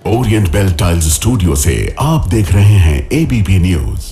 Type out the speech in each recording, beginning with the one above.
Orient bell tiles studio से आप देख रहे हैं एबीपी न्यूज।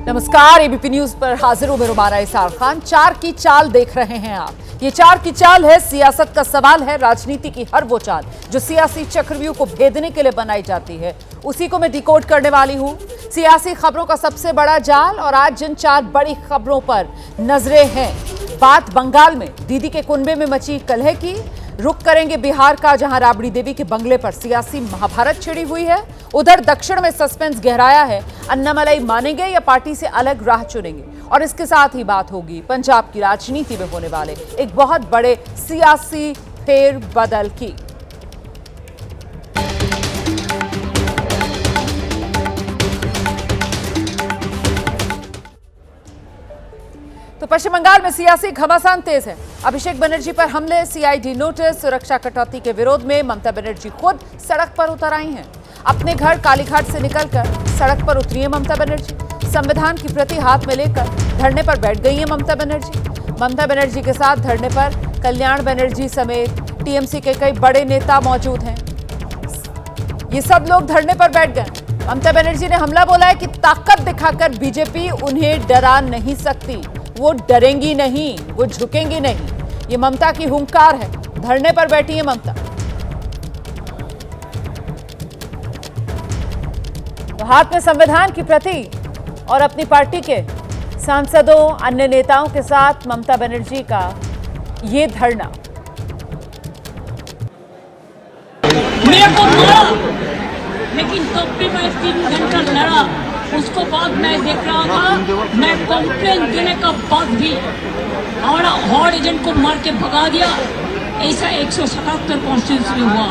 नमस्कार, एबीपी न्यूज पर हाजिर हूं मैं रुमाना इसार खान। चार की चाल देख रहे हैं आप। ये चार की चाल है, सियासत का सवाल है, राजनीति की हर वो चाल जो सियासी चक्रव्यूह को भेदने के लिए बनाई जाती है, उसी को मैं डिकोड करने वाली हूं। सियासी खबरों का सबसे बड़ा जाल, और आज जिन चार बड़ी खबरों पर नजरें हैं। बात बंगाल में दीदी के कुनबे में मची कलह की, रुख करेंगे बिहार का, जहां राबड़ी देवी के बंगले पर सियासी महाभारत छिड़ी हुई है। उधर दक्षिण में सस्पेंस गहराया है, अन्नामलाई मानेंगे या पार्टी से अलग राह चुनेंगे। और इसके साथ ही बात होगी पंजाब की राजनीति में होने वाले एक बहुत बड़े सियासी फेरबदल की। तो पश्चिम बंगाल में सियासी घमासान तेज है। अभिषेक बनर्जी पर हमले, सीआईडी नोटिस, सुरक्षा कटौती के विरोध में ममता बनर्जी खुद सड़क पर उतर आई हैं। अपने घर कालीघाट से निकलकर सड़क पर उतरी है ममता बनर्जी। संविधान की प्रति हाथ में लेकर धरने पर बैठ गई है ममता बनर्जी। ममता बनर्जी के साथ धरने पर कल्याण बनर्जी समेत टीएमसी के कई बड़े नेता मौजूद हैं। ये सब लोग धरने पर बैठ गए। ममता बनर्जी ने हमला बोला है कि ताकत दिखाकर बीजेपी उन्हें डरा नहीं सकती, वो डरेंगी नहीं, वो झुकेंगी नहीं। ये ममता की हुंकार है। धरने पर बैठी है ममता। तो हाथ में संविधान की प्रति और अपनी पार्टी के सांसदों, अन्य नेताओं के साथ ममता बनर्जी का ये धरना। मेरे को मारा, लेकिन तब भी मैं 3 घंटा लड़ा। उसको बाद मैं देख रहा था, मैं कंप्लेन देने का बाद भी हमारा हॉर्ड एजेंट को मार के भगा दिया। ऐसा 177 कॉन्स्टिट्यूंसी हुआ।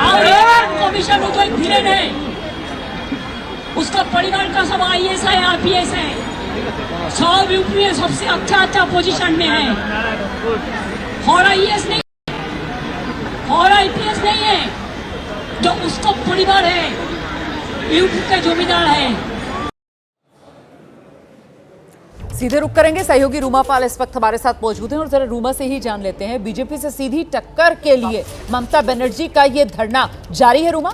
और कमीशन उदय फिरे नहीं, उसका परिवार का सब आईएएस है, आईपीएस है, सब यूपी में सबसे अच्छा पोजीशन में है। और आईएएस नहीं, और आईपीएस नहीं है, जो उसका परिवार है, यूपी का जमींदार है। सीधे रुख करेंगे, सहयोगी रूमा पाल इस वक्त हमारे साथ मौजूद हैं और जरा रूमा से ही जान लेते हैं, बीजेपी से सीधी टक्कर के लिए ममता बनर्जी का ये धरना जारी है। रूमा,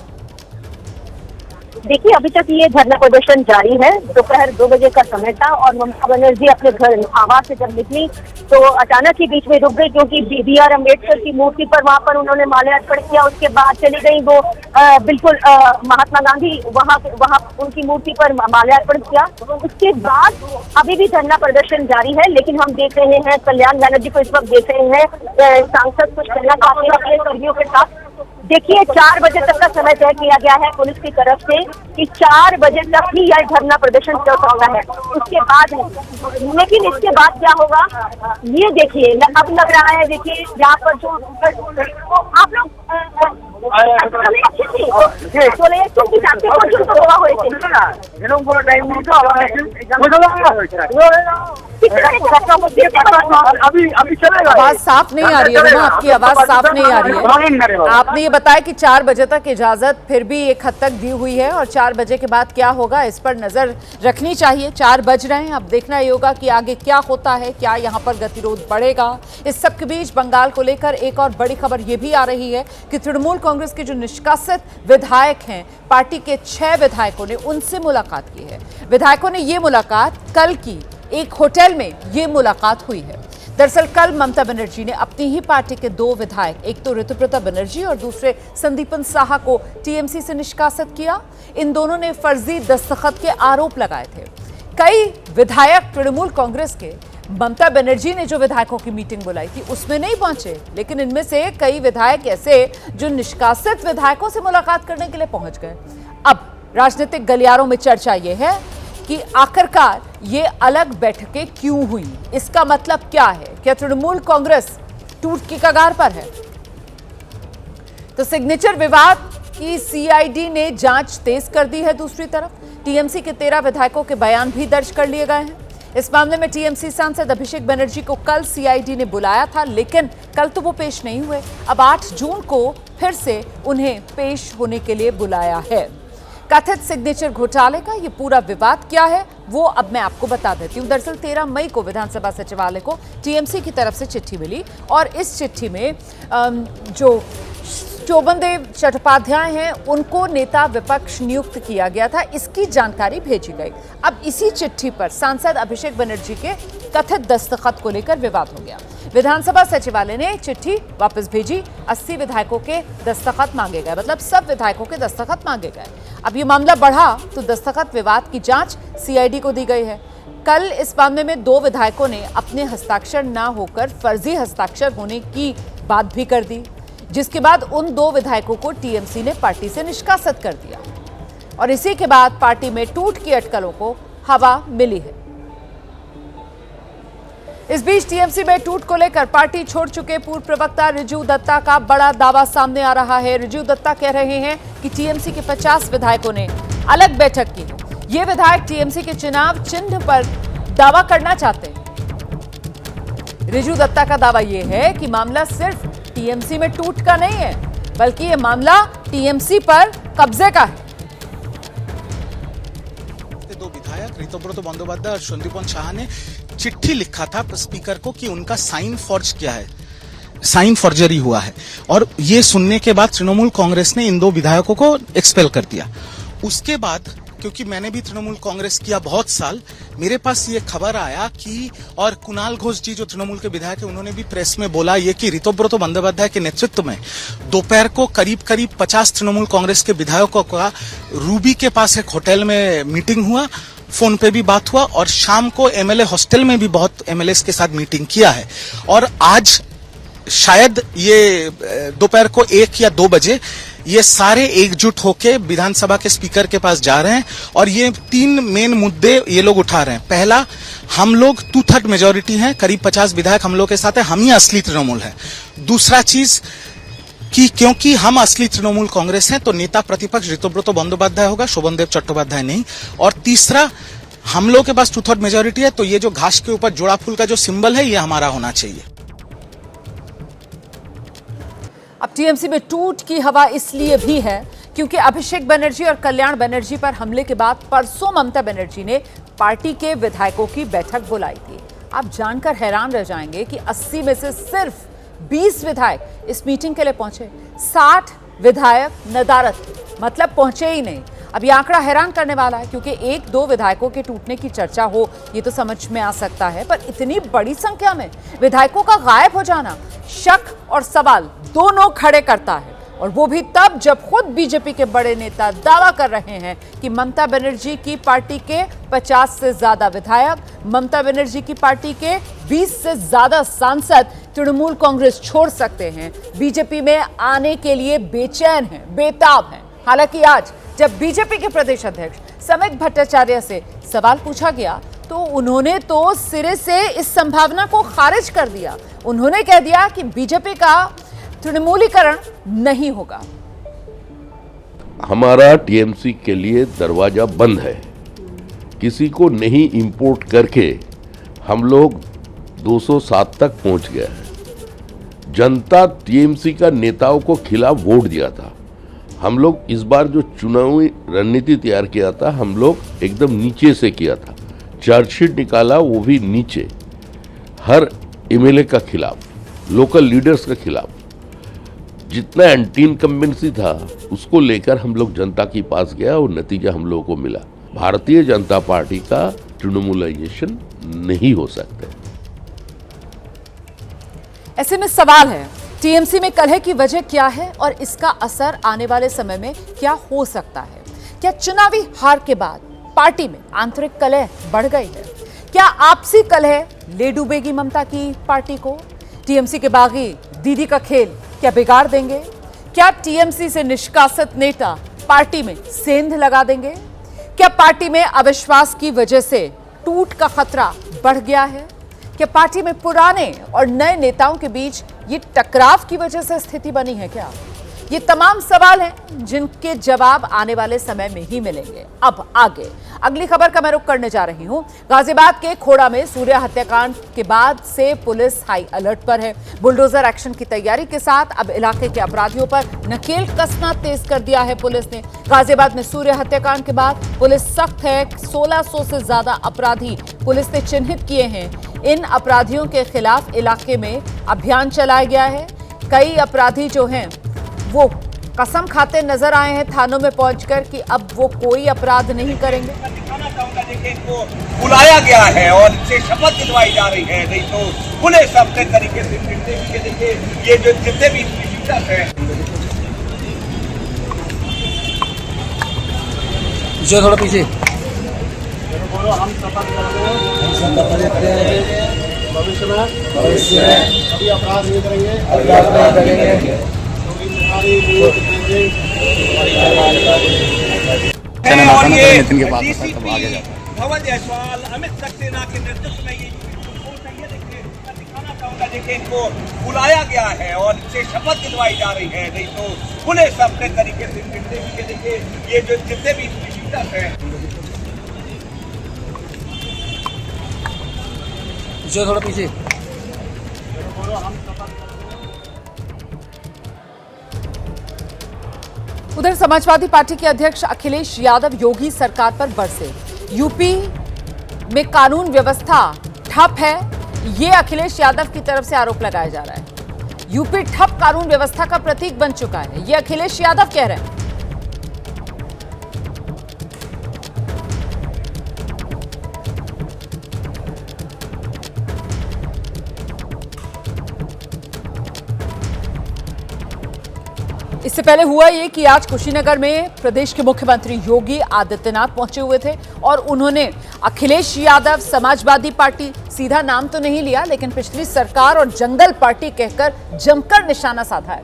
देखिए, अभी तक ये धरना प्रदर्शन जारी है। दोपहर 2 बजे का समय था और ममता बनर्जी अपने घर आवास से जब निकली तो अचानक ही बीच में रुक गई, क्योंकि BR अम्बेडकर की मूर्ति पर वहां पर उन्होंने माल्यार्पण किया। उसके बाद चली गई वो बिल्कुल महात्मा गांधी वहां उनकी मूर्ति पर माल्यार्पण किया। उसके बाद अभी भी धरना प्रदर्शन जारी है, लेकिन हम देख रहे हैं कल्याण बनर्जी को इस वक्त देख रहे हैं सांसद कुछ कहना चाहते हैं अपने कर्मियों के साथ। देखिए, 4 बजे तक का समय तय किया गया है पुलिस की तरफ से कि 4 बजे तक ही यह धरना प्रदर्शन चल सकता है, उसके बाद नहीं। लेकिन इसके बाद क्या होगा ये देखिए, अब लग रहा है, देखिए यहाँ पर जो आप लोग आवाज साफ नहीं आ रही है रूमा, आपकी आवाज साफ नहीं आ रही है। आपने ये बताया कि 4 बजे तक इजाजत फिर भी एक हद तक दी हुई है, और 4 बजे के बाद क्या होगा इस पर नजर रखनी चाहिए। 4 बज रहे हैं, अब देखना ये होगा कि आगे क्या होता है, क्या यहाँ पर गतिरोध बढ़ेगा। इस सब के बीच बंगाल को लेकर एक और बड़ी खबर ये भी आ रही है कि तृणमूल कांग्रेस के जो निष्कासित विधायक हैं, पार्टी के 6 विधायकों ने उनसे मुलाकात की है। विधायकों ने ये मुलाकात कल की, एक होटल में ये मुलाकात हुई है। दरअसल कल ममता बनर्जी ने अपनी ही पार्टी के 2 विधायक, एक तो ऋतुप्रता बनर्जी और दूसरे संदीपन साहा को टीएमसी से निष्कासित किया। इन दोनों ने फर्जी दस्तखत के आरोप लगाए थे। कई विधायक तृणमूल कांग्रेस के ममता बनर्जी ने जो विधायकों की मीटिंग बुलाई थी उसमें नहीं पहुंचे, लेकिन इनमें से कई विधायक ऐसे जो निष्कासित विधायकों से मुलाकात करने के लिए पहुंच गए। अब राजनीतिक गलियारों में चर्चा यह है कि आखिरकार ये अलग बैठकें क्यों हुई, इसका मतलब क्या है, क्या तृणमूल कांग्रेस टूट की कगार पर है? तो सिग्नेचर विवाद की सीआईडी ने जांच तेज कर दी है। दूसरी तरफ टीएमसी के 13 विधायकों के बयान भी दर्ज कर लिए गए हैं। इस मामले में टीएमसी सांसद अभिषेक बनर्जी को कल सीआईडी ने बुलाया था, लेकिन कल तो वो पेश नहीं हुए। अब 8 जून को फिर से उन्हें पेश होने के लिए बुलाया है। कथित सिग्नेचर घोटाले का ये पूरा विवाद क्या है वो अब मैं आपको बता देती हूँ। दरअसल 13 मई को विधानसभा सचिवालय को टीएमसी की तरफ से चिट्ठी मिली और इस चिट्ठी में जो शोभनदेव चट्टोपाध्याय हैं उनको नेता विपक्ष नियुक्त किया गया था, इसकी जानकारी भेजी गई। अब इसी चिट्ठी पर सांसद अभिषेक बनर्जी के कथित दस्तखत को लेकर विवाद हो गया। विधानसभा सचिवालय ने चिट्ठी वापस भेजी, 80 विधायकों के दस्तखत मांगे गए, मतलब सब विधायकों के दस्तखत मांगे गए। अब ये मामला बढ़ा तो दस्तखत विवाद की जांच सीआईडी को दी गई है। कल इस मामले में 2 विधायकों ने अपने हस्ताक्षर न होकर फर्जी हस्ताक्षर होने की बात भी कर दी, जिसके बाद उन 2 विधायकों को टीएमसी ने पार्टी से निष्कासित कर दिया और इसी के बाद पार्टी में टूट की अटकलों को हवा मिली है। इस बीच टीएमसी में टूट को लेकर पार्टी छोड़ चुके पूर्व प्रवक्ता रिजू दत्ता का बड़ा दावा सामने आ रहा है। रिजू दत्ता कह रहे हैं कि टीएमसी के 50 विधायकों ने अलग बैठक की। ये विधायक टीएमसी के चुनाव चिन्ह पर दावा करना चाहते हैं। रिजू दत्ता का दावा यह है कि मामला सिर्फ टीएमसी में टूट का नहीं है, बल्कि यह मामला टीएमसी पर कब्जे का है। 2 विधायक ऋतुव्रत बंदोपाध्याय और संदीपन शाह ने चिट्ठी लिखा था स्पीकर को कि उनका साइन फॉर्ज किया है, साइन फॉर्जरी हुआ है, और ये सुनने के बाद तृणमूल कांग्रेस ने इन 2 विधायकों को एक्सपेल कर दिया। उसके बाद क्योंकि मैंने भी तृणमूल कांग्रेस किया बहुत साल, मेरे पास ये खबर आया कि, और कुणाल घोष जी जो तृणमूल के विधायक है उन्होंने भी प्रेस में बोला ये कि ऋतुव्रत बंदोपाध्याय के नेतृत्व में दोपहर को करीब 50 तृणमूल कांग्रेस के विधायकों का रूबी के पास एक होटल में मीटिंग हुआ, फोन पे भी बात हुआ, और शाम को एमएलए हॉस्टल में भी बहुत एमएलए के साथ मीटिंग किया है। और आज शायद ये दोपहर को 1 या 2 बजे ये सारे एकजुट होके विधानसभा के स्पीकर के पास जा रहे हैं और ये 3 मेन मुद्दे ये लोग उठा रहे हैं। पहला, हम लोग 2/3 मेजोरिटी हैं, करीब 50 विधायक हम लोग के साथ है, हम ही असली तृणमूल है। दूसरा चीज कि क्योंकि हम असली तृणमूल कांग्रेस हैं तो नेता प्रतिपक्ष ऋतुव्रत बंदोपाध्याय होगा, शोभनदेव चट्टोपाध्याय नहीं। और तीसरा, हम लोग के पास 2/3 मेजोरिटी है तो ये जो घास के ऊपर जोड़ा फूल का जो सिंबल है ये हमारा होना चाहिए। अब टीएमसी में टूट की हवा इसलिए भी है क्योंकि अभिषेक बनर्जी और कल्याण बनर्जी पर हमले के बाद परसों ममता बनर्जी ने पार्टी के विधायकों की बैठक बुलाई थी। आप जानकर हैरान रह जाएंगे कि 80 में से सिर्फ 20 विधायक इस मीटिंग के लिए पहुंचे, 60 विधायक नदारत थे, मतलब पहुंचे ही नहीं। अब ये आंकड़ा हैरान करने वाला है क्योंकि 1-2 विधायकों के टूटने की चर्चा हो ये तो समझ में आ सकता है, पर इतनी बड़ी संख्या में विधायकों का गायब हो जाना शक और सवाल दोनों खड़े करता है, और वो भी तब जब खुद बीजेपी के बड़े नेता दावा कर रहे हैं कि ममता बनर्जी की पार्टी के 50 से ज्यादा विधायक, ममता बनर्जी की पार्टी के 20 से ज्यादा सांसद तृणमूल कांग्रेस छोड़ सकते हैं, बीजेपी में आने के लिए बेचैन हैं, बेताब हैं। हालांकि आज जब बीजेपी के प्रदेश अध्यक्ष समित भट्टाचार्य से सवाल पूछा गया तो उन्होंने तो सिरे से इस संभावना को खारिज कर दिया। उन्होंने कह दिया कि बीजेपी का तृणमूलीकरण नहीं होगा। हमारा टीएमसी के लिए दरवाजा बंद है, किसी को नहीं इंपोर्ट करके हम लोग 207 तक पहुंच गए हैं। जनता टीएमसी का नेताओं को खिलाफ वोट दिया था। हम लोग इस बार जो चुनावी रणनीति तैयार किया था हम लोग एकदम नीचे से किया था, चार्जशीट निकाला वो भी नीचे, हर एमएलए का खिलाफ, लोकल लीडर्स का खिलाफ, जितना एंटी इनकम्बेंसी था उसको लेकर हम लोग जनता के पास गया और नतीजा हम लोगों को मिला। भारतीय जनता पार्टी का तृणमूलाइजेशन नहीं हो सकता। ऐसे में सवाल है टीएमसी में कलह की वजह क्या है और इसका असर आने वाले समय में क्या हो सकता है। क्या चुनावी हार के बाद पार्टी में आंतरिक कलह बढ़ गई है? क्या आपसी कलह ले डूबेगी ममता की पार्टी को? टीएमसी के बागी दीदी का खेल क्या बिगाड़ देंगे? क्या टीएमसी से निष्कासित नेता पार्टी में सेंध लगा देंगे? क्या पार्टी में अविश्वास की वजह से टूट का खतरा बढ़ गया है? क्या पार्टी में पुराने और नए नेताओं के बीच ये टकराव की वजह से स्थिति बनी है क्या? ये तमाम सवाल हैं जिनके जवाब आने वाले समय में ही मिलेंगे। अब आगे अगली खबर का मैं रुख करने जा रही हूं। गाजियाबाद के खोड़ा में सूर्या हत्याकांड के बाद से पुलिस हाई अलर्ट पर है। बुलडोजर एक्शन की तैयारी के साथ अब इलाके के अपराधियों पर नकेल कसना तेज कर दिया है पुलिस ने। गाजियाबाद में सूर्या हत्याकांड के बाद पुलिस सख्त है। 1600 से ज्यादा अपराधी पुलिस ने चिन्हित किए हैं। इन अपराधियों के खिलाफ इलाके में अभियान चलाया गया है। कई अपराधी जो हैं वो कसम खाते नजर आए हैं थानों में पहुंचकर कि अब वो कोई अपराध नहीं करेंगे। देखिए इनको बुलाया गया है और इनसे शपथ दिलवाई जा रही है, नहीं तो पुलिस अपने तरीके से देखिए ये जो जितने भी हैं जो थोड़ा पीछे हम शपथ करते हैं भविष्य में अभी अपराध नहीं करेंगे। और ये धवल जायसवाल, अमित सक्सेना के नेतृत्व में ये दिखाना चाहूंगा। देखिए इनको बुलाया गया है और इनसे शपथ दिलवाई जा रही है, नहीं तो पुलिस अपने तरीके से देखिए ये जो जितने भी हैं जो थोड़ा पीछे उधर समाजवादी पार्टी के अध्यक्ष अखिलेश यादव योगी सरकार पर बरसे। यूपी में कानून व्यवस्था ठप है, ये अखिलेश यादव की तरफ से आरोप लगाया जा रहा है। यूपी ठप कानून व्यवस्था का प्रतीक बन चुका है, ये अखिलेश यादव कह रहे हैं। इससे पहले हुआ ये कि आज कुशीनगर में प्रदेश के मुख्यमंत्री योगी आदित्यनाथ पहुंचे हुए थे और उन्होंने अखिलेश यादव, समाजवादी पार्टी, सीधा नाम तो नहीं लिया लेकिन पिछली सरकार और जंगल पार्टी कहकर जमकर निशाना साधा है।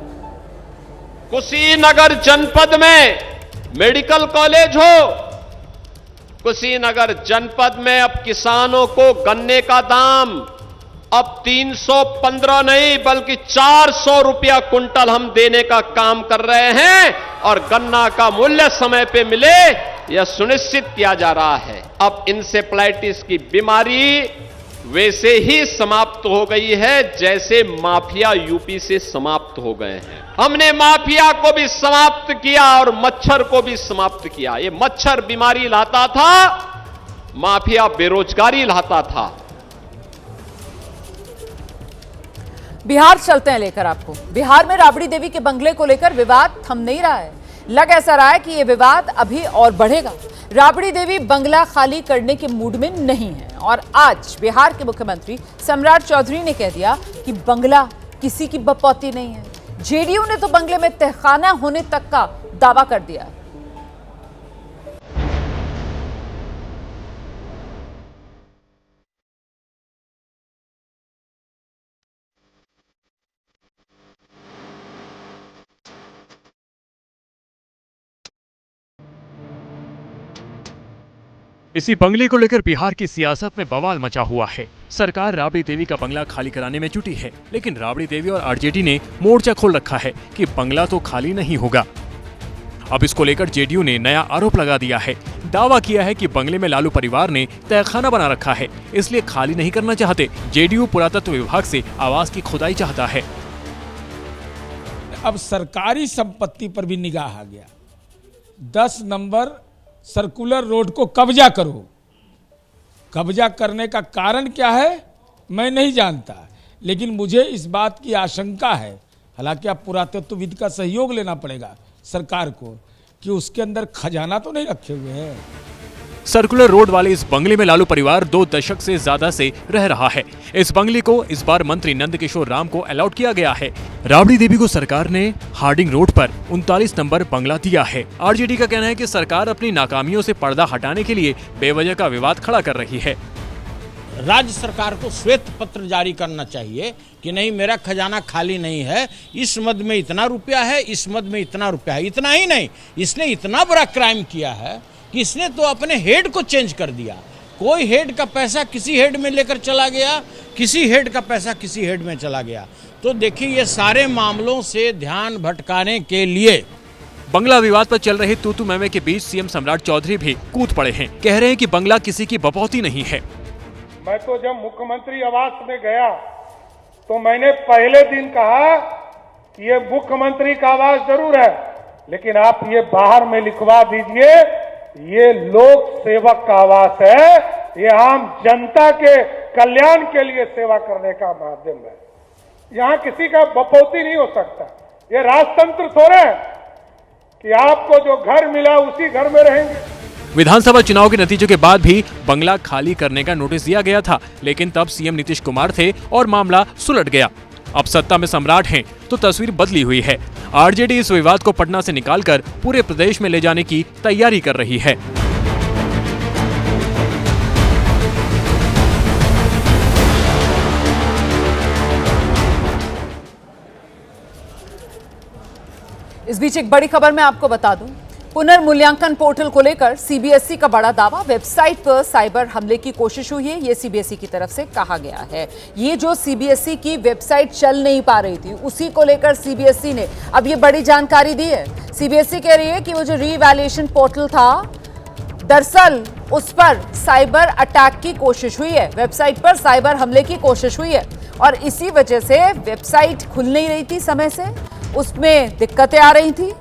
कुशीनगर जनपद में मेडिकल कॉलेज हो, कुशीनगर जनपद में अब किसानों को गन्ने का दाम अब 315 नहीं बल्कि 400 रुपया कुंटल हम देने का काम कर रहे हैं और गन्ना का मूल्य समय पे मिले यह सुनिश्चित किया जा रहा है। अब इंसेफ्लाइटिस की बीमारी वैसे ही समाप्त हो गई है जैसे माफिया यूपी से समाप्त हो गए हैं। हमने माफिया को भी समाप्त किया और मच्छर को भी समाप्त किया। ये मच्छर बीमारी लाता था, माफिया बेरोजगारी लाता था। बिहार चलते हैं लेकर आपको। बिहार में राबड़ी देवी के बंगले को लेकर विवाद थम नहीं रहा है। लग ऐसा रहा है कि यह विवाद अभी और बढ़ेगा। राबड़ी देवी बंगला खाली करने के मूड में नहीं है और आज बिहार के मुख्यमंत्री सम्राट चौधरी ने कह दिया कि बंगला किसी की बपौती नहीं है। जेडीयू ने तो बंगले में तहखाना होने तक का दावा कर दिया। इसी बंगले को लेकर बिहार की सियासत में बवाल मचा हुआ है। सरकार राबड़ी देवी का बंगला खाली कराने में जुटी है, लेकिन राबड़ी देवी और आरजेडी ने मोर्चा खोल रखा है कि बंगला तो खाली नहीं होगा। अब इसको लेकर जेडीयू ने नया आरोप लगा दिया है। दावा किया है कि बंगले में लालू परिवार ने तहखाना बना रखा है, इसलिए खाली नहीं करना चाहते। जेडीयू पुरातत्व विभाग से आवास की खुदाई चाहता है। अब सरकारी संपत्ति पर भी निगाह आ गया। 10 नंबर सर्कुलर रोड को कब्जा करो। कब्जा करने का कारण क्या है मैं नहीं जानता, लेकिन मुझे इस बात की आशंका है, हालांकि अब पुरातत्वविद का सहयोग लेना पड़ेगा सरकार को, कि उसके अंदर खजाना तो नहीं रखे हुए हैं। सर्कुलर रोड वाले इस बंगले में लालू परिवार 2 दशक से ज्यादा से रह रहा है। इस बंगले को इस बार मंत्री नंदकिशोर राम को अलॉट किया गया है। राबड़ी देवी को सरकार ने हार्डिंग रोड पर 39 नंबर बंगला दिया है। आरजेडी का कहना है कि सरकार अपनी नाकामियों से पर्दा हटाने के लिए बेवजह का विवाद खड़ा कर रही है। राज्य सरकार को श्वेत पत्र जारी करना चाहिए कि नहीं, मेरा खजाना खाली नहीं है, इस मद में इतना रुपया है, इस मद में इतना रुपया है। इतना ही नहीं, इसने इतना बड़ा क्राइम किया है कि इसने तो अपने हेड को चेंज कर दिया। कोई हेड का पैसा किसी हेड में लेकर चला गया, किसी हेड का पैसा किसी हेड में चला गया। तो देखिए, ये सारे मामलों से ध्यान भटकाने के लिए बंगला विवाद पर चल रहे तू मैमे के बीच सीएम सम्राट चौधरी भी कूद पड़े हैं। कह रहे हैं कि बंगला किसी की बपौती नहीं है। मैं तो जब मुख्यमंत्री आवास में गया तो मैंने पहले दिन कहा कि ये मुख्यमंत्री का आवास जरूर है, लेकिन आप ये बाहर में लिखवा दीजिए ये लोक सेवक का आवास है, ये आम जनता के कल्याण के लिए सेवा करने का माध्यम है। यहाँ किसी का बपौती नहीं हो सकता। ये राजतंत्र थोड़े है कि आपको जो घर मिला उसी घर में रहेंगे। विधानसभा चुनाव के नतीजों के बाद भी बंगला खाली करने का नोटिस दिया गया था, लेकिन तब सीएम नीतीश कुमार थे और मामला सुलट गया। अब सत्ता में सम्राट हैं तो तस्वीर बदली हुई है। आरजेडी इस विवाद को पटना से निकालकर पूरे प्रदेश में ले जाने की तैयारी कर रही है। इस बीच एक बड़ी खबर मैं आपको बता दूं, पुनर्मूल्यांकन पोर्टल को लेकर सीबीएसई का बड़ा दावा। वेबसाइट पर साइबर हमले की कोशिश हुई है, ये सीबीएसई की तरफ से कहा गया है। ये जो सीबीएसई की वेबसाइट चल नहीं पा रही थी, उसी को लेकर सीबीएसई ने अब ये बड़ी जानकारी दी है। सीबीएसई कह रही है कि वो जो रीवैल्यूएशन पोर्टल था, दरअसल उस पर साइबर अटैक की कोशिश हुई है, वेबसाइट पर साइबर हमले की कोशिश हुई है और इसी वजह से वेबसाइट खुल नहीं रही थी समय से, उसमें दिक्कतें आ रही थी।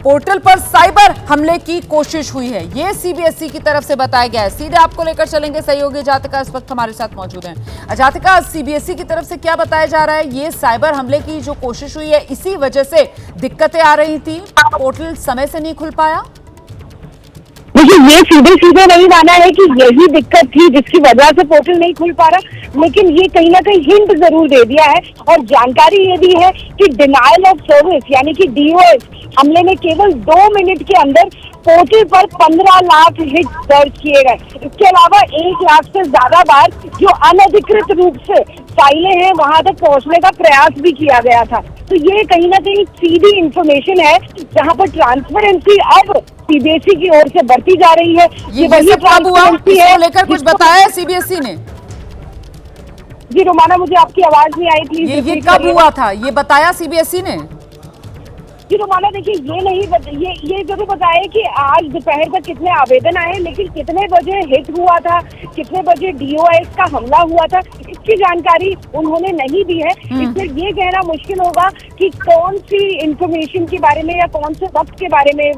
पोर्टल पर साइबर हमले की कोशिश हुई है, ये सीबीएसई की तरफ से बताया गया है। सीधे आपको लेकर चलेंगे सहयोगी जातिका इस वक्त हमारे साथ मौजूद हैं। जातिका, सीबीएसई की तरफ से क्या बताया जा रहा है? ये साइबर हमले की जो कोशिश हुई है, इसी वजह से दिक्कतें आ रही थी, पोर्टल समय से नहीं खुल पाया। देखिए, ये सीधे नहीं माना है कि यही दिक्कत थी जिसकी वजह से पोर्टल नहीं खुल पा रहा, लेकिन ये कहीं ना कहीं हिंट जरूर दे दिया है और जानकारी ये दी है कि डिनायल ऑफ सर्विस यानी कि डीओएस हमले में केवल 2 मिनट के अंदर पोर्टल पर 15 लाख हिट दर्ज किए गए। इसके अलावा 1 लाख से ज्यादा बार जो अनधिकृत रूप से फाइलें हैं वहां तक पहुंचने का प्रयास भी किया गया था। तो ये कहीं ना कहीं सीधी इंफॉर्मेशन है जहां पर ट्रांसपेरेंसी अब सीबीएसई की ओर से बढ़ती जा रही है। ये वही ट्रांसपेरेंसी है, लेकर कुछ बताया है सीबीएसई ने? जी रोमाना, मुझे आपकी आवाज नहीं आई, प्लीज। ये कब हुआ था, ये बताया सीबीएसई ने? जी रोमाना, देखिए ये जरूर बताया कि आज दोपहर तक कितने आवेदन आए, लेकिन कितने बजे हिट हुआ था, कितने बजे डीओएस का हमला हुआ था, इसकी जानकारी उन्होंने नहीं दी है। इसलिए ये कहना मुश्किल होगा कि कौन सी इंफॉर्मेशन के बारे में या कौन से वक्त के बारे में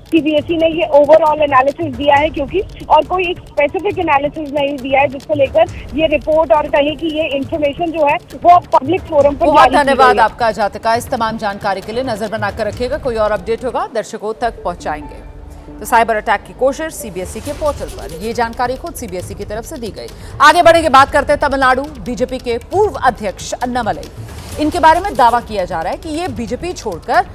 सीबीएसई ने ये ओवरऑल एनालिसिस दिया है, क्योंकि और कोई एक स्पेसिफिक एनालिसिस नहीं दिया है जिसको लेकर ये रिपोर्ट और कहे कि ये इंफॉर्मेशन जो है वो पब्लिक फोरम पर। बहुत धन्यवाद आपका जातिका, इस तमाम जानकारी के लिए। नजर बनाकर रखिएगा, कोई और अपडेट होगा दर्शकों तक पहुंचाएंगे। तो साइबर अटैक की कोशिश सीबीएसई के पोर्टल पर, ये जानकारी खुद सीबीएसई की तरफ से दी गई। आगे बढ़ेंगे, बात करते हैं तमिलनाडु बीजेपी के पूर्व अध्यक्ष अन्नामलाई। इनके बारे में दावा किया जा रहा है कि ये बीजेपी छोड़कर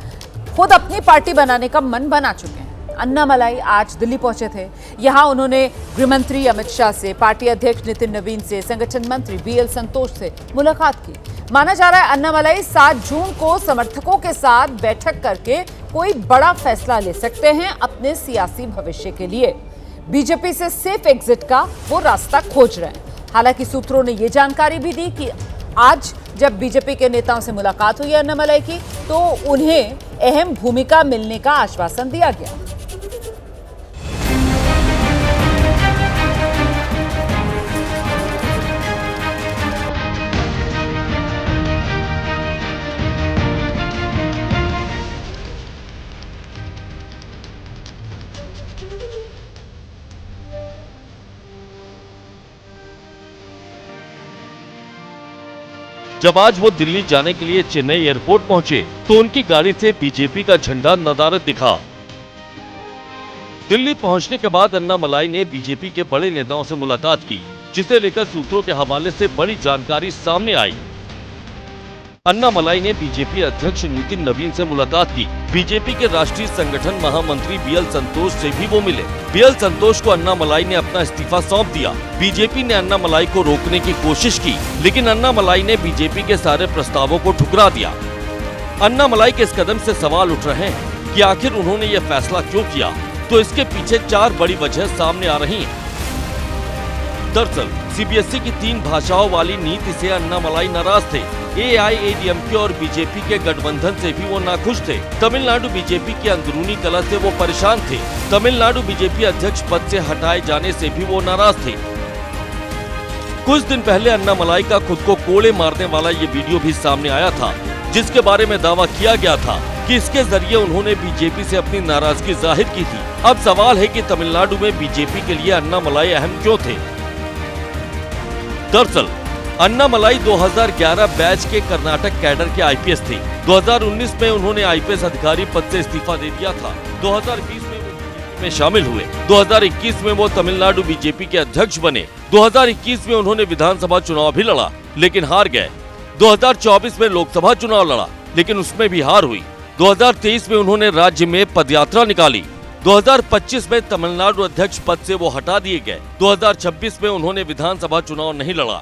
खुद अपनी पार्टी बनाने का मन बना चुके हैं। अन्नामलाई आज दिल्ली पहुंचे थे। यहां उन्होंने गृहमंत्री अमित शाह से, पार्टी अध्यक्ष नितिन नवीन से, संगठन मंत्री बीएल संतोष से मुलाकात की। माना जा रहा है अन्नामलाई 7 जून को समर्थकों के साथ बैठक करके कोई बड़ा फैसला ले सकते हैं अपने सियासी भविष्य के लिए। बीजेपी से सेफ एग्जिट का वो रास्ता खोज रहे हैं। हालांकि सूत्रों ने ये जानकारी भी दी कि आज जब बीजेपी के नेताओं से मुलाकात हुई अन्नामलाई की, तो उन्हें अहम भूमिका मिलने का आश्वासन दिया गया। जब आज वो दिल्ली जाने के लिए चेन्नई एयरपोर्ट पहुंचे तो उनकी गाड़ी से बीजेपी का झंडा नदारद दिखा। दिल्ली पहुंचने के बाद अन्नामलाई ने बीजेपी के बड़े नेताओं से मुलाकात की, जिसे लेकर सूत्रों के हवाले से बड़ी जानकारी सामने आई। अन्नामलाई ने बीजेपी अध्यक्ष नितिन नवीन से मुलाकात की। बीजेपी के राष्ट्रीय संगठन महामंत्री बीएल संतोष से भी वो मिले। बीएल संतोष को अन्नामलाई ने अपना इस्तीफा सौंप दिया। बीजेपी ने अन्नामलाई को रोकने की कोशिश की, लेकिन अन्नामलाई ने बीजेपी के सारे प्रस्तावों को ठुकरा दिया। अन्नामलाई के इस कदम से सवाल उठ रहे हैं कि आखिर उन्होंने ये फैसला क्यों किया, तो इसके पीछे 4 बड़ी वजह सामने आ रही हैं। दरअसल सीबीएसई की 3 भाषाओं वाली नीति से अन्नामलाई नाराज थे। एआईएडीएमके और बीजेपी के गठबंधन से भी वो नाखुश थे। तमिलनाडु बीजेपी की अंदरूनी कलह से वो परेशान थे। तमिलनाडु बीजेपी अध्यक्ष पद से हटाए जाने से भी वो नाराज थे। कुछ दिन पहले अन्नामलाई का खुद को कोड़े मारने वाला ये वीडियो भी सामने आया था, जिसके बारे में दावा किया गया था कि इसके जरिए उन्होंने बीजेपी से अपनी नाराजगी जाहिर की थी। अब सवाल है कि तमिलनाडु में बीजेपी के लिए अन्नामलाई अहम क्यों थे? दरअसल अन्नामलाई 2011 बैच के कर्नाटक कैडर के आईपीएस थे। 2019 में उन्होंने आईपीएस अधिकारी पद से इस्तीफा दे दिया था। 2020 में वो बीजेपी में शामिल हुए। 2021 में वो तमिलनाडु बीजेपी के अध्यक्ष बने। 2021 में उन्होंने विधानसभा चुनाव भी लड़ा, लेकिन हार गए। 2024 में लोकसभा चुनाव लड़ा, लेकिन उसमें भी हार हुई। 2023 में उन्होंने राज्य में पदयात्रा निकाली। 2025 में तमिलनाडु अध्यक्ष पद से वो हटा दिए गए। 2026 में उन्होंने विधानसभा चुनाव नहीं लड़ा।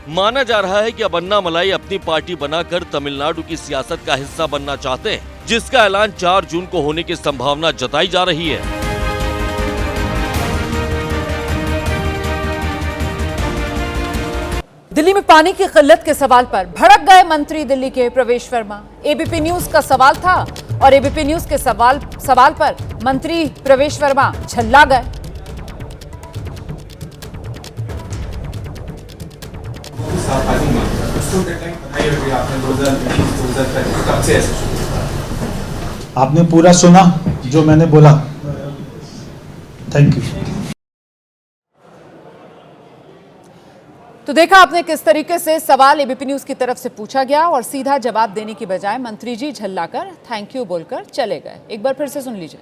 माना जा रहा है कि अब अन्नामलाई अपनी पार्टी बनाकर तमिलनाडु की सियासत का हिस्सा बनना चाहते हैं, जिसका ऐलान 4 जून को होने की संभावना जताई जा रही है। दिल्ली में पानी की किल्लत के सवाल पर भड़क गए मंत्री दिल्ली के प्रवेश वर्मा। एबीपी न्यूज का सवाल था और एबीपी न्यूज के सवाल पर मंत्री प्रवेश वर्मा झल्ला गए। आपने पूरा सुना जो मैंने बोला? Thank you. तो देखा आपने किस तरीके से सवाल एबीपी न्यूज की तरफ से पूछा गया और सीधा जवाब देने की बजाय मंत्री जी झल्लाकर थैंक यू बोलकर चले गए। एक बार फिर से सुन लीजिए।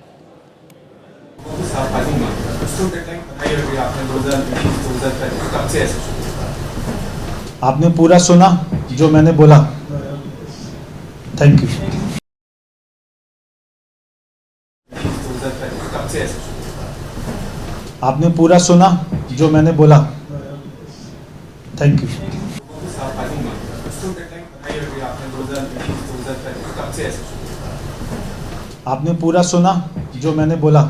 आपने पूरा सुना जो मैंने बोला? Thank you. आपने पूरा सुना जो मैंने बोला? Thank you. आपने पूरा सुना जो मैंने बोला?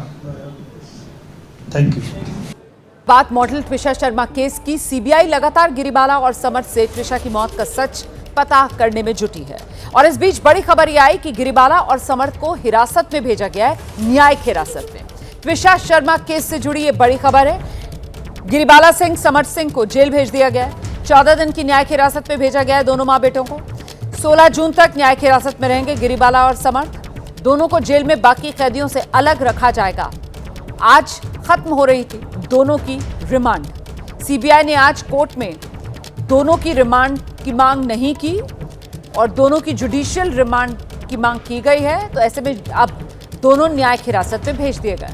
Thank you. बात मॉडल त्विषा शर्मा केस की। सीबीआई लगातार गिरिबाला और समर्थ से त्विषा की मौत का सच पता करने में जुटी है और इस बीच बड़ी खबर यह आई कि गिरिबाला और समर्थ को हिरासत में भेजा गया है, न्यायिक हिरासत में। त्विषा शर्मा केस से जुड़ी ये बड़ी खबर है। गिरिबाला सिंह, समर्थ सिंह को जेल भेज दिया गया है। 14 दिन की न्यायिक हिरासत में भेजा गया है दोनों मां बेटों को। 16 जून तक न्यायिक हिरासत में रहेंगे गिरिबाला और समर्थ। दोनों को जेल में बाकी कैदियों से अलग रखा जाएगा। आज खत्म हो रही थी दोनों की रिमांड। सीबीआई ने आज कोर्ट में दोनों की रिमांड की मांग नहीं की और दोनों की जुडिशियल रिमांड की मांग की गई है। तो ऐसे में अब दोनों न्यायिक हिरासत में भेज दिए गए।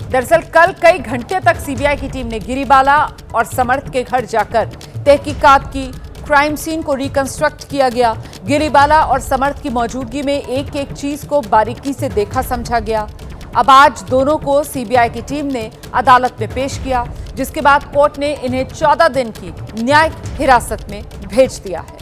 दरअसल कल कई घंटे तक सीबीआई की टीम ने गिरिबाला और समर्थ के घर जाकर तहकीकात की। क्राइम सीन को रिकंस्ट्रक्ट किया गया। गिरिबाला और समर्थ की मौजूदगी में एक एक चीज को बारीकी से देखा समझा गया। अब आज दोनों को सीबीआई की टीम ने अदालत में पेश किया, जिसके बाद कोर्ट ने इन्हें 14 दिन की न्यायिक हिरासत में भेज दिया है।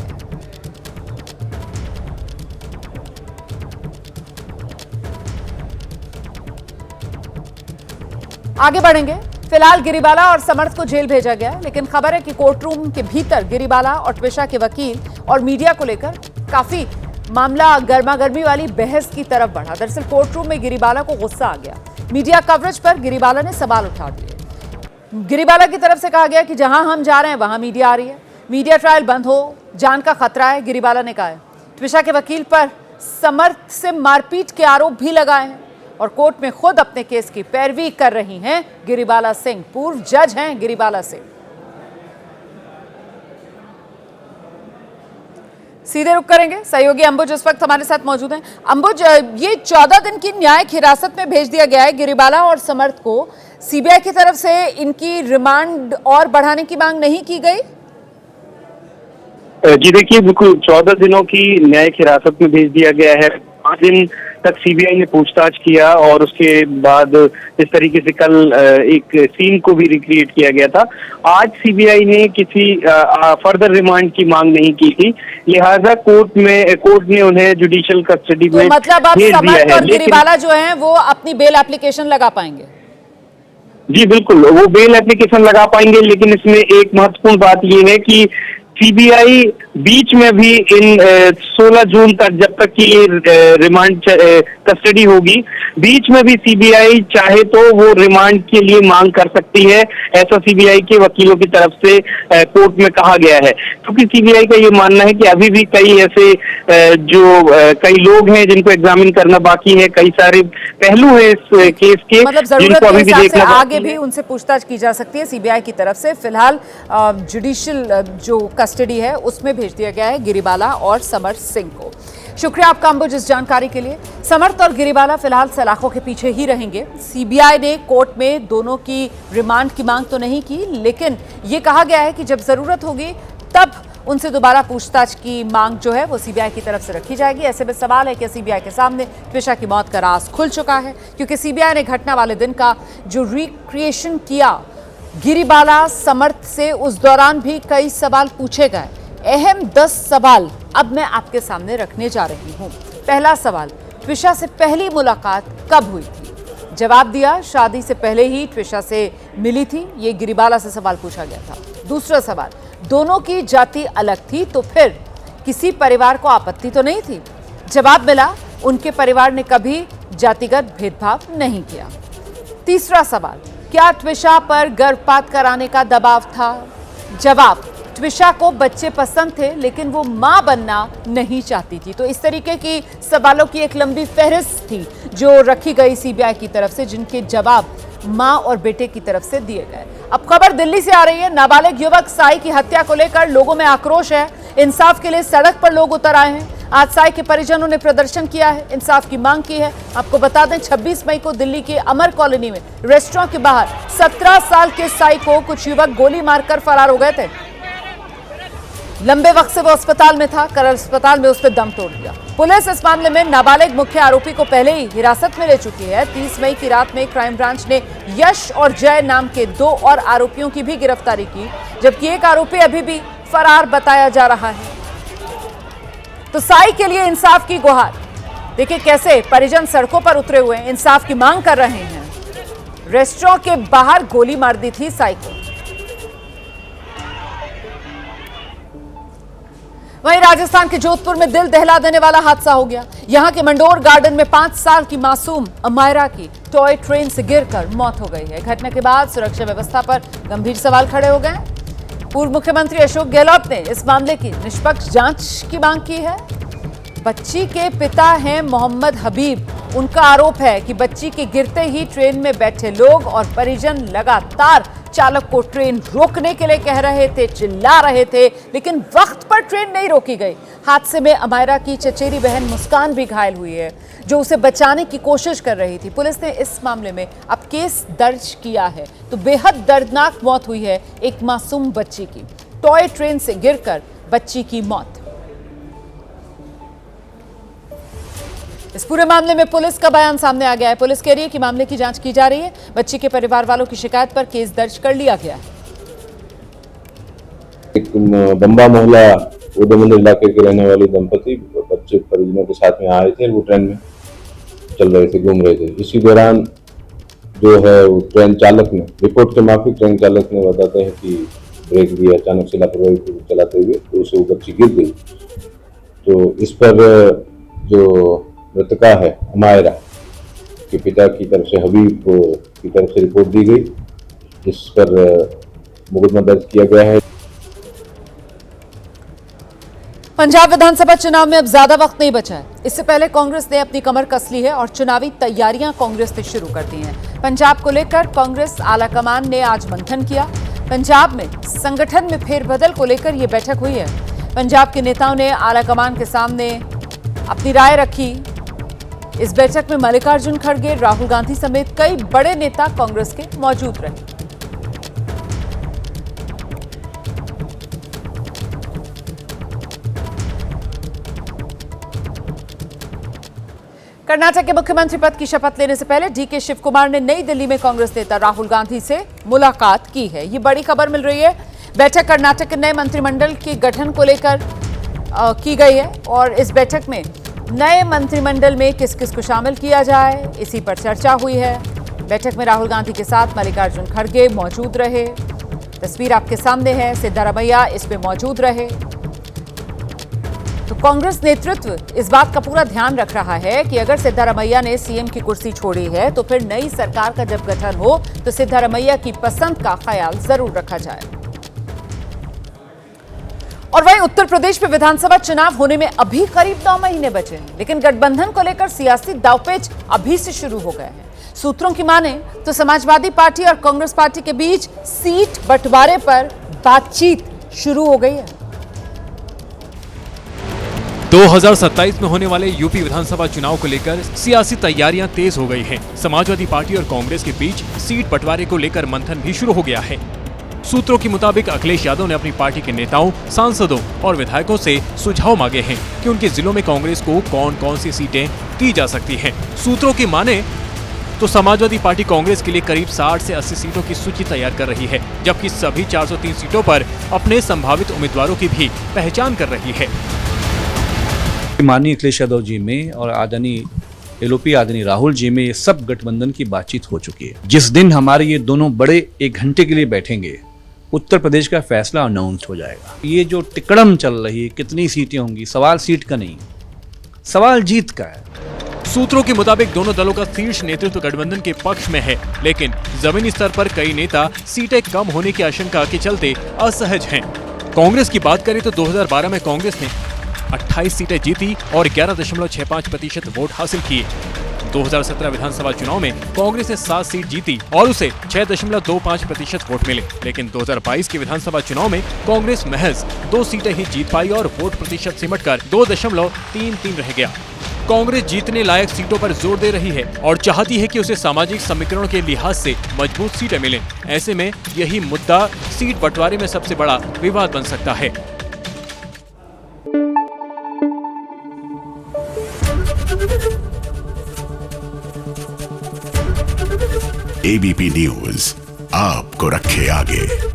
आगे बढ़ेंगे। फिलहाल गिरिबाला और समर्थ को जेल भेजा गया, लेकिन खबर है कि कोर्ट रूम के भीतर गिरिबाला और त्विषा के वकील और मीडिया को लेकर काफी मामला गर्मागर्मी वाली बहस की तरफ बढ़ा। दरअसल कोर्ट रूम में गिरिबाला को गुस्सा आ गया। मीडिया कवरेज पर गिरिबाला ने सवाल उठा दिए। गिरिबाला की तरफ से कहा गया कि जहां हम जा रहे हैं वहां मीडिया आ रही है, मीडिया ट्रायल बंद हो, जान का खतरा है, गिरिबाला ने कहा है। त्विषा के वकील पर समर्थ से मारपीट के आरोप भी लगाए हैं और कोर्ट में खुद अपने केस की पैरवी कर रही हैं गिरिबाला सिंह। पूर्व जज हैं गिरिबाला सिंह। सीधे रुक करेंगे। सहयोगी अंबुज इस वक्त हमारे साथ मौजूद हैं। अंबुज, ये 14 दिन की न्यायिक हिरासत में भेज दिया गया है गिरिबाला और समर्थ को। सीबीआई की तरफ से इनकी रिमांड और बढ़ाने की मांग नहीं की गई? जी देखिए, बिल्कुल 14 दिनों की न्यायिक हिरासत में भेज दिया गया है। 5 दिन तक सीबीआई ने पूछताछ किया और उसके बाद इस तरीके से कल एक सीन को भी रिक्रिएट किया गया था। आज सीबीआई ने किसी फर्दर रिमांड की मांग नहीं की थी, लिहाजा कोर्ट ने उन्हें जुडिशियल कस्टडी में मतलब अब समर्थ और गिरिबाला जो हैं वो अपनी बेल एप्लीकेशन लगा पाएंगे? जी बिल्कुल, वो बेल एप्लीकेशन लगा पाएंगे, लेकिन इसमें एक महत्वपूर्ण बात ये है कि सीबीआई बीच में भी इन 16 जून तक, जब तक कि ये रिमांड कस्टडी होगी, बीच में भी सीबीआई चाहे तो वो रिमांड के लिए मांग कर सकती है, ऐसा सीबीआई के वकीलों की तरफ से कोर्ट में कहा गया है। क्योंकि सीबीआई का ये मानना है कि अभी भी कई ऐसे कई लोग हैं जिनको एग्जामिन करना बाकी है, कई सारे पहलू हैं इस केस के, मतलब जिनको अभी भी देखना आगे भी उनसे पूछताछ की जा सकती है सीबीआई की तरफ से। फिलहाल जुडिशियल जो कस्टडी है उसमें भेज दिया गया है गिरिबाला और समर्थ सिंह को। शुक्रिया आपका अंबुज इस जानकारी के लिए। समर्थ और गिरिबाला फिलहाल सलाखों के पीछे ही रहेंगे। सीबीआई ने कोर्ट में दोनों की रिमांड की मांग तो नहीं की, लेकिन ये कहा गया है कि जब जरूरत होगी तब उनसे दोबारा पूछताछ की मांग जो है वो सीबीआई की तरफ से रखी जाएगी। ऐसे में सवाल है कि सीबीआई के सामने त्विषा की मौत का राज खुल चुका है, क्योंकि सीबीआई ने घटना वाले दिन का जो रिक्रिएशन किया गिरिबाला समर्थ से, उस दौरान भी कई सवाल पूछे गए। अहम 10 सवाल अब मैं आपके सामने रखने जा रही हूं। पहला सवाल, त्विषा से पहली मुलाकात कब हुई थी? जवाब दिया, शादी से पहले ही त्विषा से मिली थी। ये गिरिबाला से सवाल पूछा गया था। दूसरा सवाल, दोनों की जाति अलग थी तो फिर किसी परिवार को आपत्ति तो नहीं थी? जवाब मिला, उनके परिवार ने कभी जातिगत भेदभाव नहीं किया। तीसरा सवाल, क्या त्विषा पर गर्भपात कराने का दबाव था? जवाब, त्विषा को बच्चे पसंद थे लेकिन वो मां बनना नहीं चाहती थी। तो इस तरीके की सवालों की एक लंबी फहरिस्त थी जो रखी गई सीबीआई की तरफ से, जिनके जवाब मां और बेटे की तरफ से दिए गए। अब खबर दिल्ली से आ रही है। नाबालिग युवक साई की हत्या को लेकर लोगों में आक्रोश है। इंसाफ के लिए सड़क पर लोग उतर आए हैं। आज साई के परिजनों ने प्रदर्शन किया है, इंसाफ की मांग की है। आपको बता दें, 26 मई को दिल्ली के अमर कॉलोनी में रेस्टोरेंट के बाहर 17 साल के साई को कुछ युवक गोली मारकर फरार हो गए थे। लंबे वक्त से वो अस्पताल में था, कल अस्पताल में उसने दम तोड़ दिया। पुलिस इस मामले में नाबालिग मुख्य आरोपी को पहले ही हिरासत में ले चुकी है। 30 मई की रात में क्राइम ब्रांच ने यश और जय नाम के 2 और आरोपियों की भी गिरफ्तारी की, जबकि एक आरोपी अभी भी फरार बताया जा रहा है। तो साई के लिए इंसाफ की गुहार। देखिए कैसे परिजन सड़कों पर उतरे हुए इंसाफ की मांग कर रहे हैं। रेस्टोरेंट के बाहर गोली मार दी थी साई को। वहीं राजस्थान के जोधपुर में दिल दहला देने वाला हादसा हो गया। यहां के मंडोर गार्डन में 5 साल की मासूम अमायरा की टॉय ट्रेन से गिरकर मौत हो गई है। घटना के बाद सुरक्षा व्यवस्था पर गंभीर सवाल खड़े हो गए। पूर्व मुख्यमंत्री अशोक गहलोत ने इस मामले की निष्पक्ष जांच की मांग की है। बच्ची के पिता हैं मोहम्मद हबीब। उनका आरोप है कि बच्ची के गिरते ही ट्रेन में बैठे लोग और परिजन लगातार चालक को ट्रेन रोकने के लिए कह रहे थे, चिल्ला रहे थे, लेकिन वक्त पर ट्रेन नहीं रोकी गई। हादसे में अमायरा की चचेरी बहन मुस्कान भी घायल हुई है, जो उसे बचाने की कोशिश कर रही थी। पुलिस ने इस मामले में अब केस दर्ज किया है। तो बेहद दर्दनाक मौत हुई है एक मासूम बच्ची की। टॉय ट्रेन से गिरकर बच्ची की मौत। इस पूरे मामले में पुलिस का बयान सामने आ गया है। पुलिस कह रही है कि मामले की जांच की जा रही है। बच्ची के परिवार वालों की शिकायत पर केस दर्ज कर लिया गया है। एक बंबा मोहल्ला उदयमंदिर इलाके के रहने वाले दंपति बच्चे परिजनों के साथ में आए थे। वो ट्रेन में चल रहे थे, घूम रहे थे। इसी दौरान जो है वो ट्रेन चालक ने, रिपोर्ट के माफिक ट्रेन चालक ने बताते हैं कि ब्रेक दिया, अचानक से लापरवाही चलाते हुए तो उसे वो बच्ची गिर गई। तो इस पर जो मृतका है अमायरा के पिता की तरफ से, हबीब की तरफ से रिपोर्ट दी गई। इस पर मुकदमा दर्ज किया गया है। पंजाब विधानसभा चुनाव में अब ज्यादा वक्त नहीं बचा है। इससे पहले कांग्रेस ने अपनी कमर कस ली है और चुनावी तैयारियां कांग्रेस ने शुरू कर दी हैं। पंजाब को लेकर कांग्रेस आलाकमान ने आज मंथन किया। पंजाब में संगठन में फेरबदल को लेकर यह बैठक हुई है। पंजाब के नेताओं ने आलाकमान के सामने अपनी राय रखी। इस बैठक में मल्लिकार्जुन खड़गे, राहुल गांधी समेत कई बड़े नेता कांग्रेस के मौजूद रहे। कर्नाटक के मुख्यमंत्री पद की शपथ लेने से पहले डीके शिव कुमार ने नई दिल्ली में कांग्रेस नेता राहुल गांधी से मुलाकात की है। ये बड़ी खबर मिल रही है। बैठक कर्नाटक के नए मंत्रिमंडल के गठन को लेकर की गई है और इस बैठक में नए मंत्रिमंडल में किस किस को शामिल किया जाए, इसी पर चर्चा हुई है। बैठक में राहुल गांधी के साथ मल्लिकार्जुन खड़गे मौजूद रहे। तस्वीर आपके सामने है, सिद्धारमैया इसमें मौजूद रहे। तो कांग्रेस नेतृत्व इस बात का पूरा ध्यान रख रहा है कि अगर सिद्धारमैया ने सीएम की कुर्सी छोड़ी है तो फिर नई सरकार का जब गठन हो तो सिद्धारमैया की पसंद का ख्याल जरूर रखा जाए। और वहीं उत्तर प्रदेश में विधानसभा चुनाव होने में अभी करीब 9 महीने बचे हैं, लेकिन गठबंधन को लेकर सियासी दांवपेच अभी से शुरू हो गए हैं। सूत्रों की माने तो समाजवादी पार्टी और कांग्रेस पार्टी के बीच सीट बंटवारे पर बातचीत शुरू हो गई है। 2027 में होने वाले यूपी विधानसभा चुनाव को लेकर सियासी तैयारियां तेज हो गई हैं। समाजवादी पार्टी और कांग्रेस के बीच सीट बंटवारे को लेकर मंथन भी शुरू हो गया है। सूत्रों के मुताबिक अखिलेश यादव ने अपनी पार्टी के नेताओं, सांसदों और विधायकों से सुझाव मांगे हैं कि उनके जिलों में कांग्रेस को कौन कौन सी सीटें दी जा सकती हैं। सूत्रों की माने तो समाजवादी पार्टी कांग्रेस के लिए करीब 60 से 80 सीटों की सूची तैयार कर रही है, जबकि सभी 403 सीटों पर अपने संभावित उम्मीदवारों की भी पहचान कर रही है। माननीय अखिलेश यादव जी में और आदरणीय एलओपी आदरणीय राहुल जी में ये सब गठबंधन की बातचीत हो चुकी है। जिस दिन हमारे ये दोनों बड़े 1 घंटे के लिए बैठेंगे, उत्तर प्रदेश का फैसला अनाउंस हो जाएगा। ये जो तिकड़म चल रही है, कितनी सीटें होंगी, सवाल सीट का नहीं, सवाल जीत का है। सूत्रों के मुताबिक दोनों दलों का शीर्ष नेतृत्व गठबंधन के पक्ष में है, लेकिन जमीनी स्तर पर कई नेता सीटें कम होने की आशंका के चलते असहज हैं। कांग्रेस की बात करें तो 2012 में कांग्रेस ने 28 सीटें जीती और 11.65% वोट हासिल किए। 2017 विधानसभा चुनाव में कांग्रेस ने 7 सीट जीती और उसे 6.25% वोट मिले, लेकिन 2022 के विधानसभा चुनाव में कांग्रेस महज 2 सीटें ही जीत पाई और वोट प्रतिशत सिमटकर 2.33 रह गया। कांग्रेस जीतने लायक सीटों पर जोर दे रही है और चाहती है कि उसे सामाजिक समीकरण के लिहाज से मजबूत सीटें मिलें। ऐसे में यही मुद्दा सीट बंटवारे में सबसे बड़ा विवाद बन सकता है। एबीपी न्यूज आपको रखे आगे।